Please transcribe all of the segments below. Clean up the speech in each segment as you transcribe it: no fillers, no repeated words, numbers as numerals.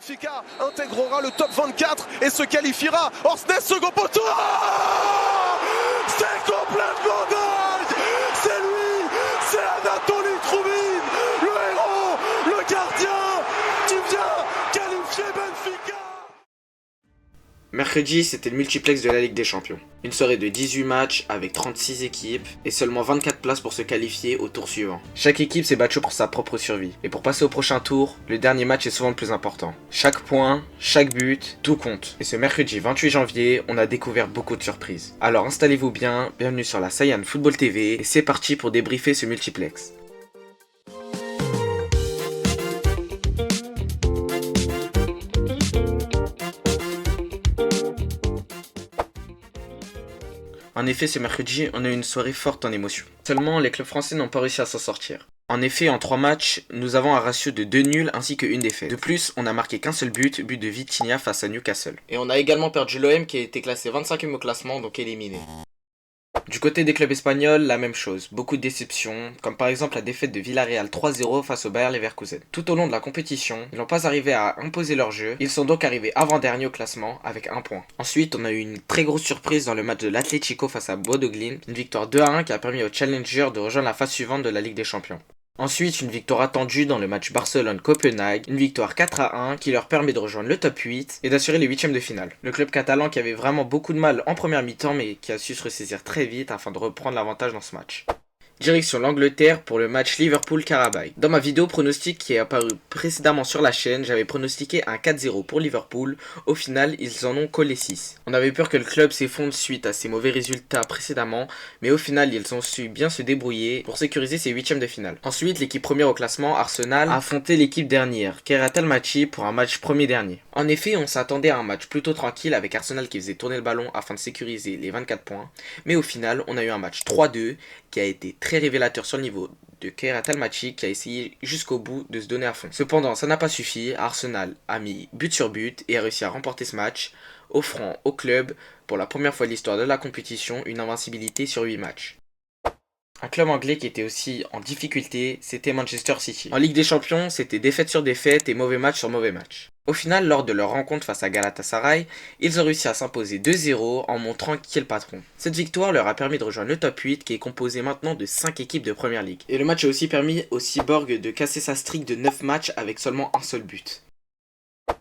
Benfica intégrera le top 24 et se qualifiera. Orsnes, second poteau. C'est complètement dingue. C'est lui, c'est Anatoly Troubine, le héros, le gardien qui vient qualifier Benfica. Mercredi, c'était le multiplex de la Ligue des Champions. Une soirée de 18 matchs avec 36 équipes et seulement 24 places pour se qualifier au tour suivant. Chaque équipe s'est battue pour sa propre survie. Et pour passer au prochain tour, le dernier match est souvent le plus important. Chaque point, chaque but, tout compte. Et ce mercredi 28 janvier, on a découvert beaucoup de surprises. Alors installez-vous bien, bienvenue sur la Saiyan Football TV et c'est parti pour débriefer ce multiplex. En effet, ce mercredi, on a eu une soirée forte en émotion. Seulement, les clubs français n'ont pas réussi à s'en sortir. En effet, en 3 matchs, nous avons un ratio de 2 nuls ainsi que 1 défaite. De plus, on n'a marqué qu'un seul but de Vitinha face à Newcastle. Et on a également perdu l'OM qui a été classé 25e au classement, donc éliminé. Du côté des clubs espagnols, la même chose, beaucoup de déceptions, comme par exemple la défaite de Villarreal 3-0 face au Bayer Leverkusen. Tout au long de la compétition, ils n'ont pas arrivé à imposer leur jeu, ils sont donc arrivés avant-dernier au classement avec 1 point. Ensuite, on a eu une très grosse surprise dans le match de l'Atlético face à Bodo Glimt, une victoire 2-1 qui a permis aux Challengers de rejoindre la phase suivante de la Ligue des Champions. Ensuite, une victoire attendue dans le match Barcelone-Copenhague, une victoire 4-1 qui leur permet de rejoindre le top 8 et d'assurer les 8ème de finale. Le club catalan qui avait vraiment beaucoup de mal en première mi-temps mais qui a su se ressaisir très vite afin de reprendre l'avantage dans ce match. Direction l'Angleterre pour le match Liverpool-Carabao. Dans ma vidéo pronostic qui est apparue précédemment sur la chaîne, j'avais pronostiqué un 4-0 pour Liverpool. Au final, ils en ont collé 6. On avait peur que le club s'effondre suite à ses mauvais résultats précédemment, mais au final, ils ont su bien se débrouiller pour sécuriser ses 8ème de finale. Ensuite, l'équipe première au classement, Arsenal, a affronté l'équipe dernière, Kairat Almaty, pour un match premier dernier. En effet, on s'attendait à un match plutôt tranquille avec Arsenal qui faisait tourner le ballon afin de sécuriser les 24 points, mais au final, on a eu un match 3-2 qui a été très révélateur sur le niveau de Kairat Almaty qui a essayé jusqu'au bout de se donner à fond. Cependant, ça n'a pas suffi, Arsenal a mis but sur but et a réussi à remporter ce match, offrant au club, pour la première fois de l'histoire de la compétition, une invincibilité sur 8 matchs. Un club anglais qui était aussi en difficulté, c'était Manchester City. En Ligue des Champions, c'était défaite sur défaite et mauvais match sur mauvais match. Au final, lors de leur rencontre face à Galatasaray, ils ont réussi à s'imposer 2-0 en montrant qui est le patron. Cette victoire leur a permis de rejoindre le top 8 qui est composé maintenant de 5 équipes de Première Ligue. Et le match a aussi permis au Cyborg de casser sa streak de 9 matchs avec seulement un seul but.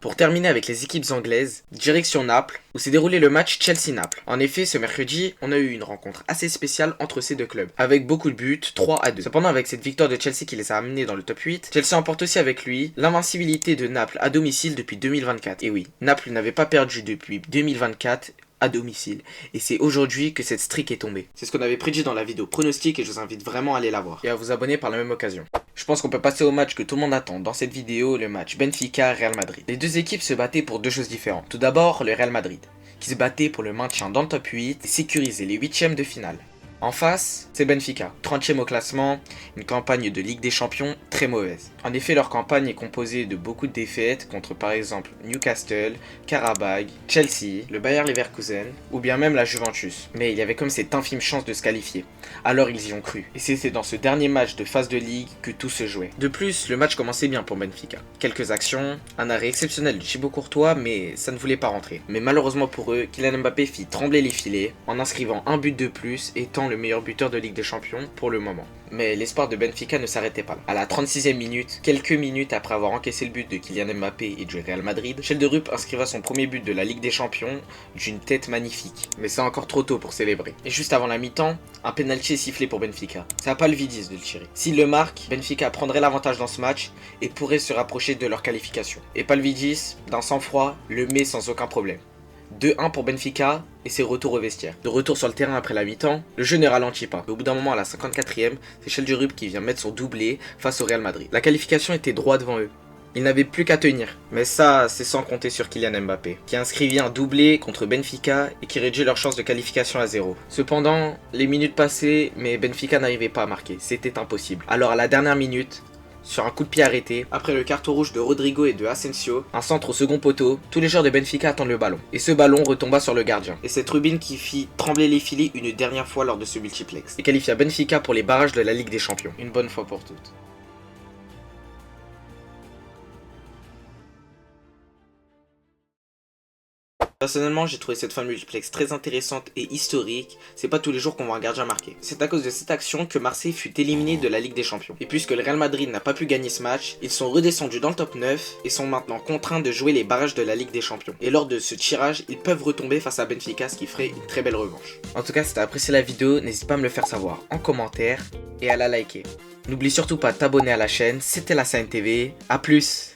Pour terminer avec les équipes anglaises, direction Naples, où s'est déroulé le match Chelsea-Naples. En effet, ce mercredi, on a eu une rencontre assez spéciale entre ces deux clubs, avec beaucoup de buts, 3-2. Cependant, avec cette victoire de Chelsea qui les a amenés dans le top 8, Chelsea emporte aussi avec lui l'invincibilité de Naples à domicile depuis 2024. Et oui, Naples n'avait pas perdu depuis 2024 à domicile, et c'est aujourd'hui que cette streak est tombée. C'est ce qu'on avait prédit dans la vidéo pronostic et je vous invite vraiment à aller la voir et à vous abonner par la même occasion. Je pense qu'on peut passer au match que tout le monde attend dans cette vidéo, le match Benfica-Real Madrid. Les deux équipes se battaient pour deux choses différentes. Tout d'abord, le Real Madrid, qui se battait pour le maintien dans le top 8 et sécuriser les 8ème de finale. En face, c'est Benfica, 30ème au classement, une campagne de Ligue des Champions très mauvaise. En effet, leur campagne est composée de beaucoup de défaites contre par exemple Newcastle, Karabakh, Chelsea, le Bayer Leverkusen ou bien même la Juventus. Mais il y avait comme cette infime chance de se qualifier. Alors ils y ont cru. Et c'était dans ce dernier match de phase de Ligue que tout se jouait. De plus, le match commençait bien pour Benfica. Quelques actions, un arrêt exceptionnel de Thibaut Courtois, mais ça ne voulait pas rentrer. Mais malheureusement pour eux, Kylian Mbappé fit trembler les filets en inscrivant un but de plus, étant le meilleur buteur de Ligue des Champions pour le moment. Mais l'espoir de Benfica ne s'arrêtait pas là. À la 36e minute, quelques minutes après avoir encaissé le but de Kylian Mbappé et du Real Madrid, Schelderup inscriva son premier but de la Ligue des Champions d'une tête magnifique. Mais c'est encore trop tôt pour célébrer. Et juste avant la mi-temps, un penalty est sifflé pour Benfica. C'est à Palvidis de le tirer. S'il le marque, Benfica prendrait l'avantage dans ce match et pourrait se rapprocher de leur qualification. Et Palvidis, d'un sang-froid, le met sans aucun problème. 2-1 pour Benfica et ses retours au vestiaire. De retour sur le terrain après la mi-temps, le jeu ne ralentit pas. Mais au bout d'un moment, à la 54e, c'est Schelderup qui vient mettre son doublé face au Real Madrid. La qualification était droit devant eux. Ils n'avaient plus qu'à tenir. Mais ça, c'est sans compter sur Kylian Mbappé, qui inscrivit un doublé contre Benfica et qui réduit leur chance de qualification à 0. Cependant, les minutes passaient, mais Benfica n'arrivait pas à marquer. C'était impossible. Alors à la dernière minute, sur un coup de pied arrêté, après le carton rouge de Rodrigo et de Asensio, un centre au second poteau, tous les joueurs de Benfica attendent le ballon. Et ce ballon retomba sur le gardien. Et cette rubine qui fit trembler les filets une dernière fois lors de ce multiplex. Et qualifia Benfica pour les barrages de la Ligue des Champions. Une bonne fois pour toutes. Personnellement, j'ai trouvé cette fin de multiplex très intéressante et historique. C'est pas tous les jours qu'on voit un gardien marquer. C'est à cause de cette action que Marseille fut éliminé de la Ligue des Champions. Et puisque le Real Madrid n'a pas pu gagner ce match, ils sont redescendus dans le top 9 et sont maintenant contraints de jouer les barrages de la Ligue des Champions. Et lors de ce tirage, ils peuvent retomber face à Benfica, ce qui ferait une très belle revanche. En tout cas, si t'as apprécié la vidéo, n'hésite pas à me le faire savoir en commentaire et à la liker. N'oublie surtout pas de t'abonner à la chaîne. C'était la CNTV. A plus.